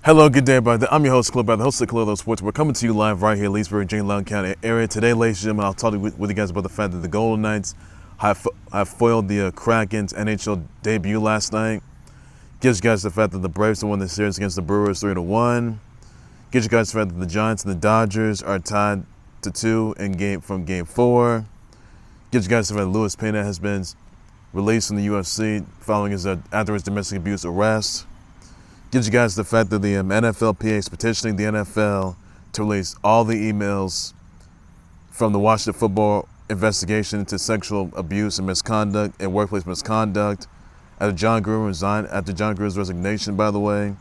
Hello, good day, everybody. I'm your host, Clip, the host of Clip Sports. We're coming to you live right here in Leesburg, Jane Lowndes County area. Today, ladies and gentlemen, I'll talk with you guys about the fact that the Golden Knights have foiled the Kraken's NHL debut last night. Gives you guys the fact that the Braves won the series against the Brewers 3-1. Gives you guys the fact that the Giants and the Dodgers are tied to 2 from Game 4. Gives you guys the fact that Louis Peña has been released from the UFC following after his domestic abuse arrest. Gives you guys the fact that the NFLPA is petitioning the NFL to release all the emails from the Washington football investigation into sexual abuse and misconduct and workplace misconduct after John Gruden's resignation, by the way,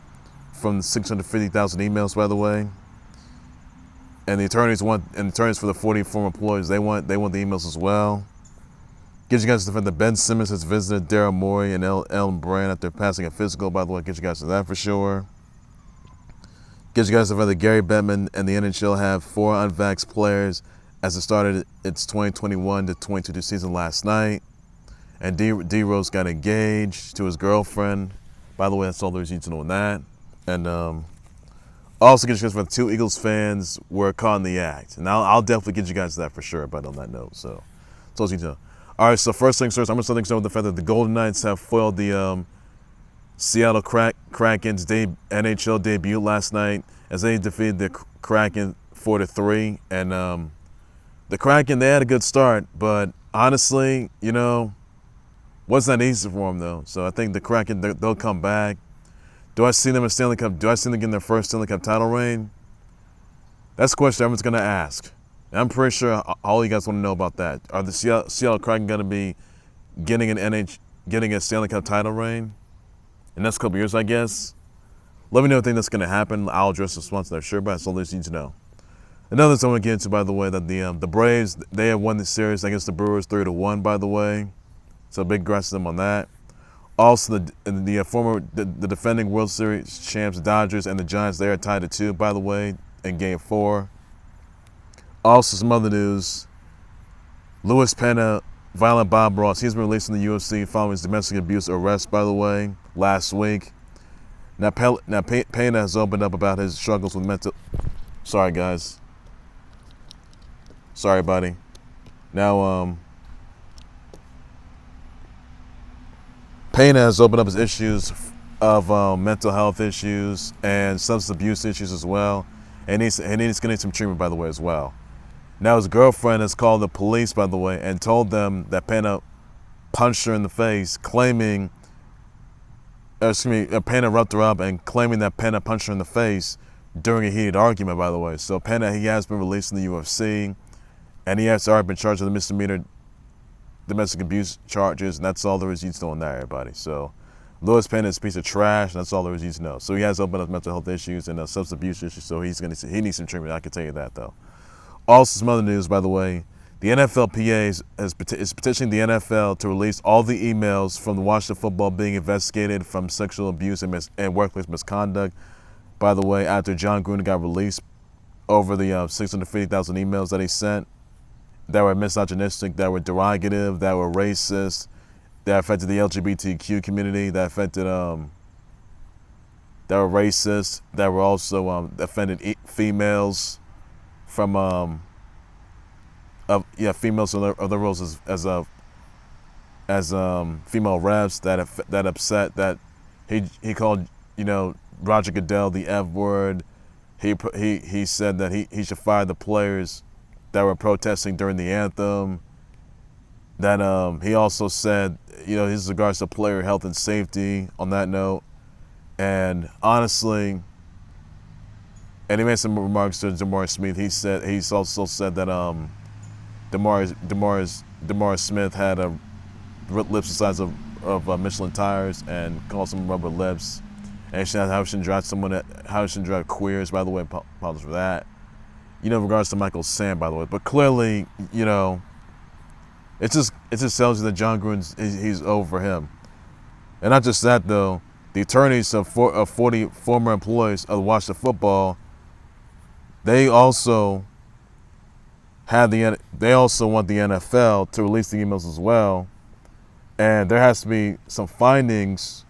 from 650,000 emails, by the way. And the attorneys for the 40 former employees, they want the emails as well. Gives you guys the fact that Ben Simmons has visited Daryl Morey and Elton Brand after passing a physical, by the way. Gives you guys that for sure. Gives you guys the fact that Gary Bettman and the NHL have 4 unvaxxed players as it started its 2021 to 2022 season last night. And D Rose got engaged to his girlfriend. By the way, that's all there is you need to know on that. And also gives you guys the 2 Eagles fans were caught in the act. And I'll definitely get you guys that for sure, but on that note. So that's all you need to know. All right, so first things first, I'm going to start with the fact that the Golden Knights have foiled the Seattle Kraken's NHL debut last night as they defeated the Kraken 4-3. And the Kraken, they had a good start, but honestly, wasn't that easy for them though. So I think the Kraken, they'll come back. Do I see them in Stanley Cup? Do I see them getting their first Stanley Cup title reign? That's the question everyone's going to ask. I'm pretty sure all you guys want to know about that. Are the Seattle Kraken going to be getting a Stanley Cup title reign in the next couple years, I guess? Let me know if you think that's going to happen. I'll address the response to that, sure, but that's all you need to know. Another thing I want to get into, by the way, that the Braves, they have won the series against the Brewers 3-1, by the way. So big congrats to them on that. Also, the defending World Series champs, Dodgers, and the Giants, they are tied to 2, by the way, in Game 4. Also, some other news. Louis Peña, violent Bob Ross, he's been released from the UFC following his domestic abuse arrest, by the way, last week. Now Peña has opened up about his struggles with mental... Sorry, guys. Sorry, buddy. Now, Peña has opened up his issues of mental health issues and substance abuse issues as well. And he's getting some treatment, by the way, as well. Now his girlfriend has called the police, by the way, and told them that Peña punched her in the face, Peña roughed her up and claiming that Peña punched her in the face during a heated argument, by the way. So Peña, he has been released from the UFC, and he has already been charged with misdemeanor domestic abuse charges, and that's all there is you to know on that, everybody. So Louis Peña is a piece of trash, and that's all there is you to know. So he has opened up mental health issues and substance abuse issues, so he needs some treatment. I can tell you that, though. Also, some other news, by the way. The NFLPA is petitioning the NFL to release all the emails from the Washington football being investigated from sexual abuse and workplace misconduct. By the way, after John Gruden got released over the 650,000 emails that he sent that were misogynistic, that were derogative, that were racist, that affected the LGBTQ community, that affected that were racist, that were also offended females from females of other roles as female reps that upset that he called Roger Goodell the F word. He said that he should fire the players that were protesting during the anthem. That he also said his regards to player health and safety on that note. And honestly, and he made some remarks to DeMaurice Smith. He's also said that DeMaurice Smith had lips the size of Michelin tires and called some rubber lips. And how he shouldn't drive queers, by the way. Apologies for that. In regards to Michael Sam, by the way. But clearly, it just tells you that John Gruden, he's over him. And not just that, though. The attorneys of 40 former employees of Washington football, they also want the NFL to release the emails as well. And there has to be some findings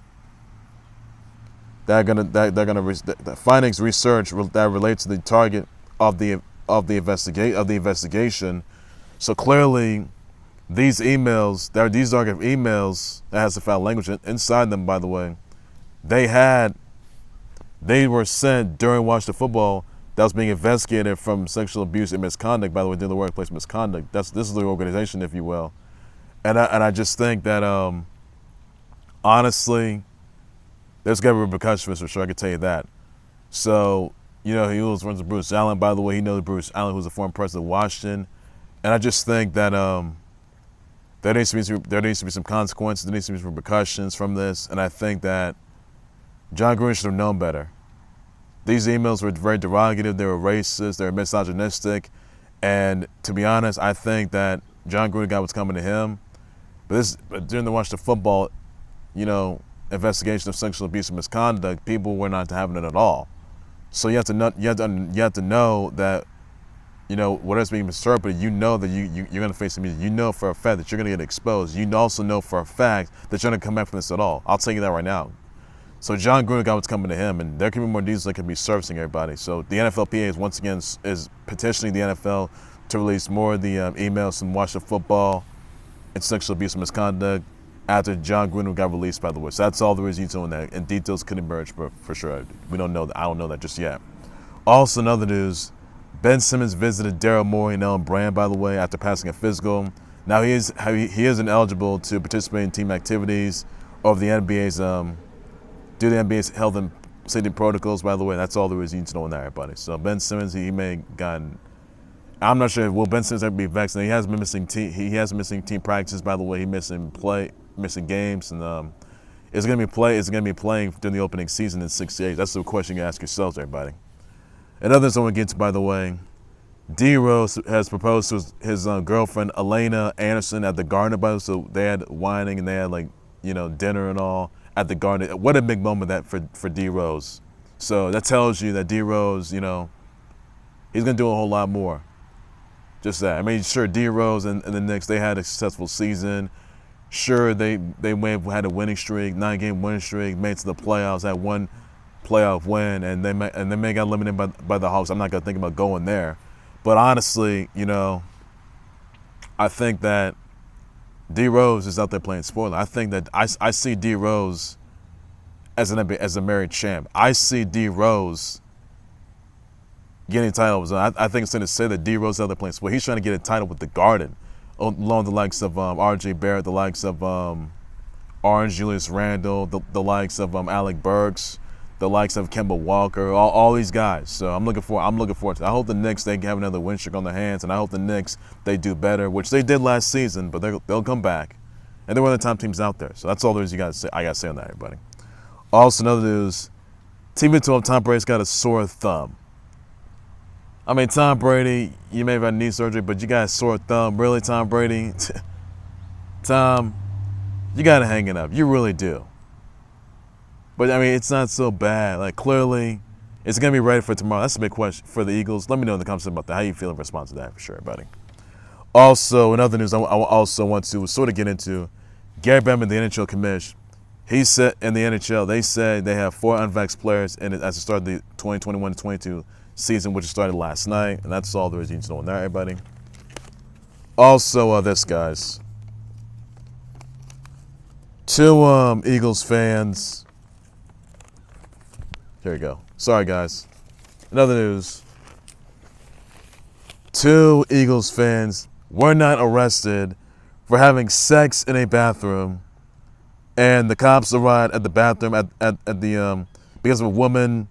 that findings research that relates to the target of the investigation. So clearly, these emails, these target emails that has the foul language inside them, by the way, they were sent during Washington football that was being investigated from sexual abuse and misconduct, by the way, during the workplace misconduct. This is the organization, if you will. And I just think that, honestly, there's got to be repercussions for sure, I can tell you that. So, he was friends with Bruce Allen, by the way. He knows Bruce Allen, who's the former president of Washington. And I just think that there needs to be some consequences. There needs to be some repercussions from this. And I think that John Gruden should have known better. These emails were very derogative. They were racist. They were misogynistic. And to be honest, I think that John Gruden got what's coming to him. But during the Washington football, investigation of sexual abuse and misconduct, people were not having it at all. So you have to know that, whatever's being interpreted, that you're going to face some. You know for a fact that you're going to get exposed. You also know for a fact that you're going to come back from this at all. I'll tell you that right now. So John Gruden got what's coming to him, and there can be more details that can be servicing everybody. So the NFLPA once again is petitioning the NFL to release more of the emails from Washington football and sexual abuse and misconduct after John Gruden got released, by the way. So that's all there is to on that, and details could emerge, but for sure, we don't know that. I don't know that just yet. Also, in other news, Ben Simmons visited Daryl Morey Elton Brand, by the way, after passing a physical. Now he is ineligible to participate in team activities of the NBA's due to the NBA's health and safety protocols, by the way. That's all there is to know on that, everybody. So Ben Simmons, he may have gotten. I'm not sure. Will Ben Simmons ever be vaccinated? He has been missing team. He has missing team practices, by the way. He missing games, and is going to be playing during the opening season in 6 days. That's the question you ask yourselves, everybody. Another thing I want to get to, by the way, D Rose has proposed to his girlfriend Alaina Anderson at the Garden, by the way. So they had whining and they had dinner and all at the Garden. What a big moment that for D Rose. So that tells you that D Rose, he's going to do a whole lot more. Just that. I mean, sure, D Rose and the Knicks, they had a successful season. Sure, they may have had a winning streak, 9-game winning streak, made it to the playoffs, had one playoff win, and they may got eliminated by the Hawks. I'm not gonna think about going there, but honestly, I think that D Rose is out there playing spoiler. I think that I see D Rose as a married champ. I see D Rose getting titles. I think it's going to say that D Rose is out there playing spoiler. He's trying to get a title with the Garden, along the likes of R.J. Barrett, the likes of Orange Julius Randle, the likes of Alec Burks, the likes of Kemba Walker, all these guys. So I'm looking forward to it. I hope the Knicks, they have another win streak on their hands, and I hope the Knicks, they do better, which they did last season, but they'll come back. And they're one of the top teams out there. So that's all there is I got to say on that, everybody. Also, another news, TB12 Tom Brady's got a sore thumb. I mean, Tom Brady, you may have had knee surgery, but you got a sore thumb. Really, Tom Brady? Tom, you got to hang it up. You really do. But, I mean, it's not so bad. Like, clearly, it's going to be ready for tomorrow. That's a big question for the Eagles. Let me know in the comments about that. How you feel in response to that, for sure, buddy. Also, in other news, I also want to sort of get into Gary Bettman, the NHL commish. He said in the NHL, they said they have 4 unvaxxed players in it as the start of the 2021-22 season, which started last night. And that's all there is to know on that, everybody. Also, this, guys. 2 Eagles fans. Here we go. Sorry, guys. In other news, 2 Eagles fans were not arrested for having sex in a bathroom, and the cops arrived at the bathroom because a woman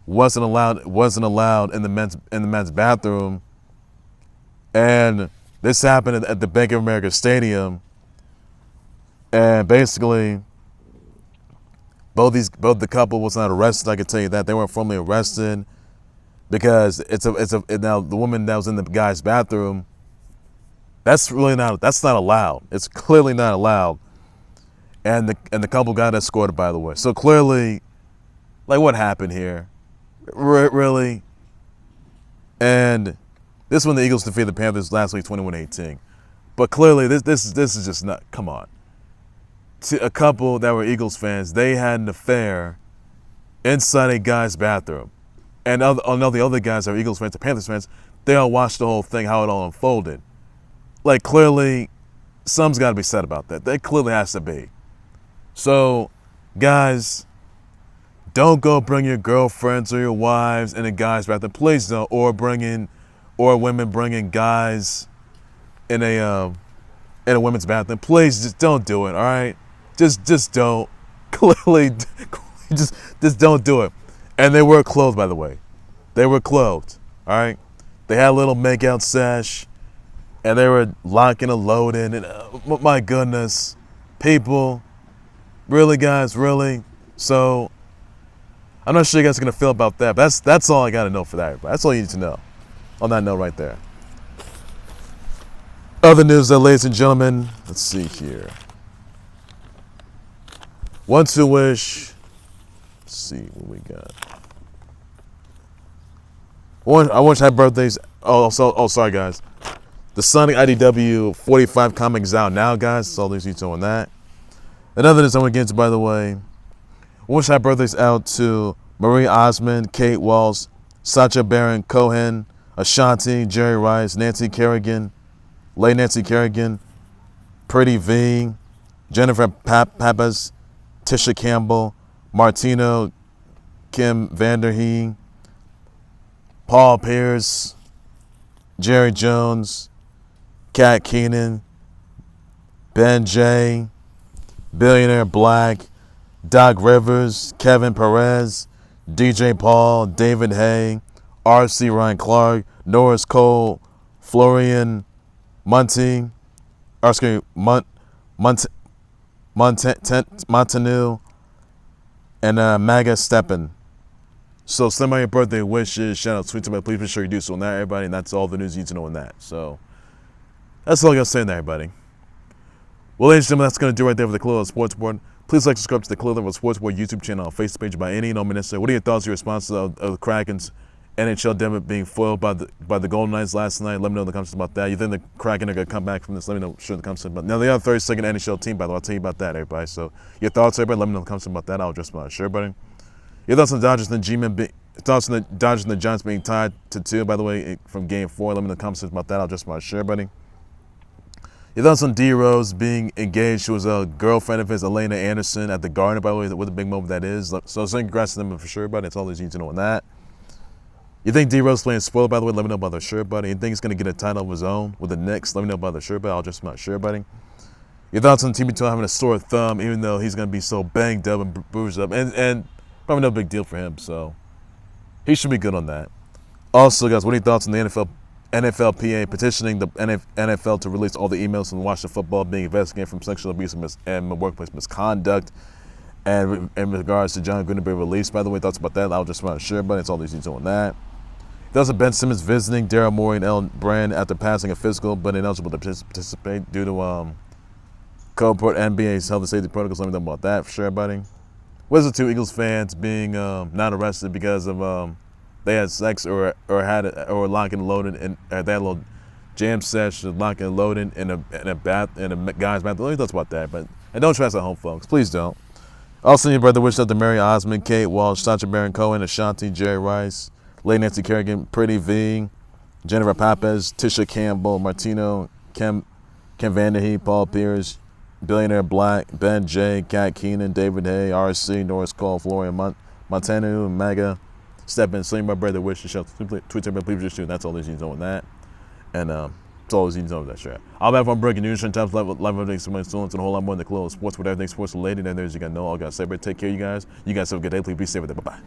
wasn't allowed in the men's bathroom, and this happened at the Bank of America Stadium, and basically both the couple was not arrested. I can tell you that they weren't formally arrested because now the woman that was in the guy's bathroom, that's not allowed. It's clearly not allowed, and the couple got escorted, by the way. So clearly, like, what happened here, really? And this when the Eagles defeated the Panthers last week, 21-18. But clearly, this is just not. Come on. a couple that were Eagles fans, they had an affair inside a guy's bathroom. And all the other guys that were Eagles fans, the Panthers fans, they all watched the whole thing, how it all unfolded. Like, clearly, something's got to be said about that. There clearly has to be. So, guys, don't go bring your girlfriends or your wives in a guy's bathroom. Please don't. Or women bringing guys in a women's bathroom. Please just don't do it. All right, just don't. Clearly, just don't do it. And they were clothed, by the way. They were clothed. All right, they had a little makeout sesh, and they were locking and loading. And my goodness, people, really, guys, really. So I'm not sure you guys are gonna feel about that. But that's all I gotta know for that, everybody. That's all you need to know. On that note, right there. Other news, ladies and gentlemen. Let's see here. One to wish. Let's see what we got. I want to have birthdays. Sorry, guys. The Sonic IDW 45 comics out now, guys. So all these you on that. Another news I want to get into, by the way. I want to have birthdays out to Marie Osmond, Kate Walsh, Sacha Baron Cohen, Ashanti, Jerry Rice, Nancy Kerrigan, Lay Nancy Kerrigan, Pretty V, Jennifer Pappas, Tisha Campbell, Martino, Kim Vanderheen, Paul Pierce, Jerry Jones, Kat Keenan, Ben J, Billionaire Black, Doc Rivers, Kevin Perez, DJ Paul, David Hay, R.C. Ryan Clark, Norris Cole, Florian Montague, Montanu, and Maga Steppen. So send my birthday wishes, shout out, tweet to me. Please be sure you do so on that, everybody. And that's all the news you need to know on that. So that's all I got to say on that, everybody. Well, ladies and gentlemen, that's going to do right there for the Clear Level Sports Board. Please like, subscribe to the Clear Level Sports Board YouTube channel on Facebook page by any minister. What are your thoughts, your responses of the Kraken's NHL debut being foiled by the Golden Knights last night? Let me know in the comments about that. You think the Kraken are going to come back from this? Let me know in the comments about that. Now, they are the 32nd NHL team, by the way. I'll tell you about that, everybody. So your thoughts, everybody, let me know in the comments about that. I'll address my sure, everybody. Your thoughts on the Dodgers and the Giants being tied to 2, by the way, from Game 4. Let me know in the comments about that. I'll address my sure, buddy. Your thoughts on D Rose being engaged to his girlfriend of his, Alaina Anderson, at the Garden, by the way, what a big moment that is. So congrats to them for sure, buddy. That's all you need to know on that. You think D Rose playing spoiled, by the way? Let me know about the shirt, buddy. You think he's going to get a title of his own with the Knicks? Let me know about the shirt, buddy. I'll just my shirt, buddy. Your thoughts on TB2 having a sore thumb, even though he's going to be so banged up and bruised up, and probably no big deal for him. So he should be good on that. Also, guys, what are your thoughts on the NFLPA petitioning the NFL to release all the emails from Washington Football being investigated from sexual abuse and workplace misconduct? And in regards to John Gruden being released, by the way, thoughts about that? I'll just want to share, but it's all these details on that. There's a Ben Simmons visiting Daryl Morey Elton Brand after passing a physical, but ineligible to participate due to co-port NBA's health and safety protocols. Let me know about that for sure, everybody. Where's the 2 Eagles fans being not arrested because of they had sex or locking and loading, and they had a little jam session, locking and loading in a guy's bathroom? Let me thoughts about that, and don't try this at home, folks. Please don't. Also, your brother wishes out to Mary Osmond, Kate Walsh, Sacha Baron Cohen, Ashanti, Jerry Rice, Lay Nancy Kerrigan, Pretty V, Jennifer Pappas, Tisha Campbell, Martino, Kim Vanderheen, Paul Pierce, Billionaire Black, Ben J, Kat Keenan, David Hay, R.C., Norris Cole, Florian Montanu, Maga Steppen. Sling my brother wishes. Tweet to me, please just shoot. That's all you need to know on that. And that's all you need to know on that shit. I'll be back on breaking news, times live everything, so much and a whole lot more in the Clear Level Sports with everything sports related. And there's you got to know all I got to say. But take care, you guys. You guys have a good day. Please be safe with it. Bye bye.